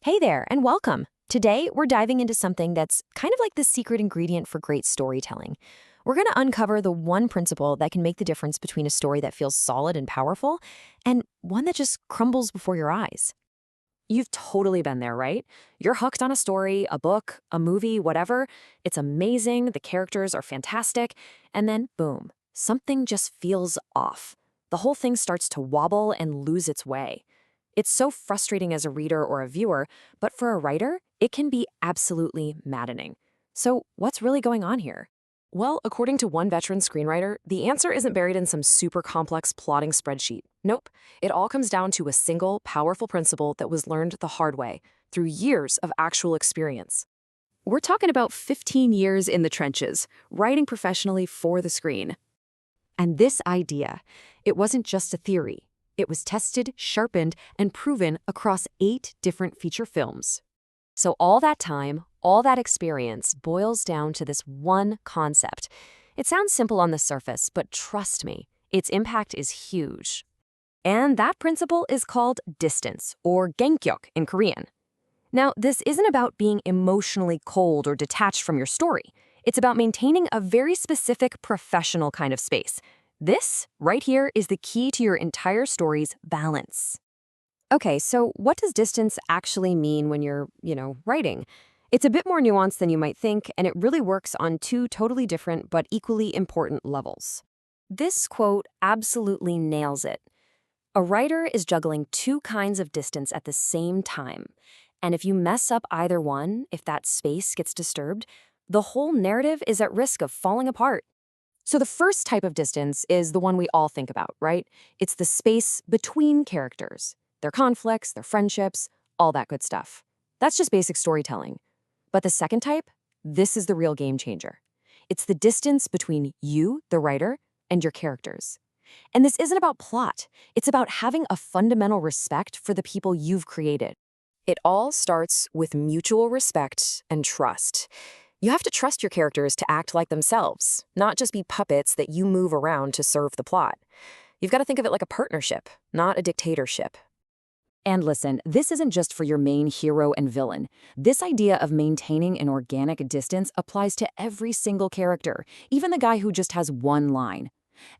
Hey there, and welcome. Today, we're diving into something that's kind of like the secret ingredient for great storytelling. We're going to uncover the one principle that can make the difference between a story that feels solid and powerful and one that just crumbles before your eyes. You've totally been there, right? You're hooked on a story, a book, a movie, whatever. It's amazing, the characters are fantastic, and then boom, something just feels off. The whole thing starts to wobble and lose its way. It's so frustrating as a reader or a viewer, but for a writer, it can be absolutely maddening. So, what's really going on here? Well, according to one veteran screenwriter, the answer isn't buried in some super complex plotting spreadsheet. Nope. It all comes down to a single, powerful principle that was learned the hard way, through years of actual experience. We're talking about 15 years in the trenches, writing professionally for the screen. And this idea, it wasn't just a theory. It was tested, sharpened, and proven across 8 different feature films. So all that time, all that experience boils down to this one concept. It sounds simple on the surface, but trust me, its impact is huge. And that principle is called distance, or gankyuk in Korean. Now, this isn't about being emotionally cold or detached from your story. It's about maintaining a very specific professional kind of space. This, right here, is the key to your entire story's balance. Okay, so what does distance actually mean when you're, writing? It's a bit more nuanced than you might think, and it really works on 2 totally different but equally important levels. This quote absolutely nails it. A writer is juggling 2 kinds of distance at the same time. And if you mess up either one, if that space gets disturbed, the whole narrative is at risk of falling apart. So the first type of distance is the one we all think about, right? It's the space between characters, their conflicts, their friendships, all that good stuff. That's just basic storytelling. But the second type, this is the real game changer. It's the distance between you, the writer, and your characters. And this isn't about plot. It's about having a fundamental respect for the people you've created. It all starts with mutual respect and trust. You have to trust your characters to act like themselves, not just be puppets that you move around to serve the plot. You've got to think of it like a partnership, not a dictatorship. And listen, this isn't just for your main hero and villain. This idea of maintaining an organic distance applies to every single character, even the guy who just has one line.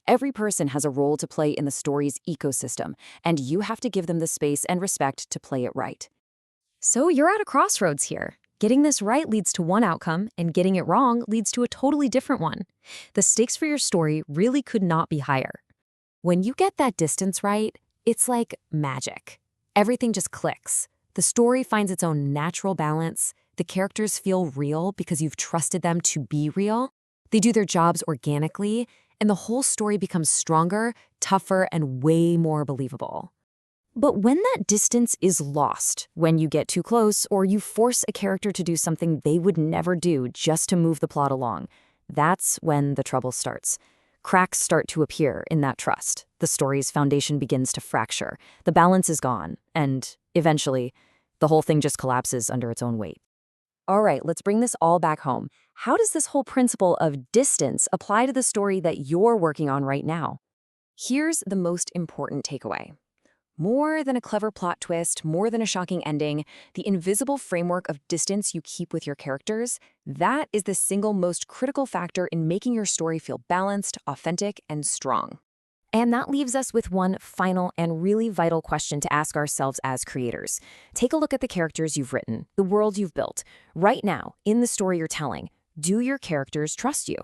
Every person has a role to play in the story's ecosystem, and you have to give them the space and respect to play it right. So you're at a crossroads here. Getting this right leads to one outcome, and getting it wrong leads to a totally different one. The stakes for your story really could not be higher. When you get that distance right, it's like magic. Everything just clicks. The story finds its own natural balance. The characters feel real because you've trusted them to be real. They do their jobs organically, and the whole story becomes stronger, tougher, and way more believable. But when that distance is lost, when you get too close or you force a character to do something they would never do just to move the plot along, that's when the trouble starts. Cracks start to appear in that trust. The story's foundation begins to fracture. The balance is gone, and eventually, the whole thing just collapses under its own weight. All right, let's bring this all back home. How does this whole principle of distance apply to the story that you're working on right now? Here's the most important takeaway. More than a clever plot twist, more than a shocking ending, the invisible framework of distance you keep with your characters, that is the single most critical factor in making your story feel balanced, authentic, and strong. And that leaves us with one final and really vital question to ask ourselves as creators. Take a look at the characters you've written, the world you've built. Right now, in the story you're telling, do your characters trust you?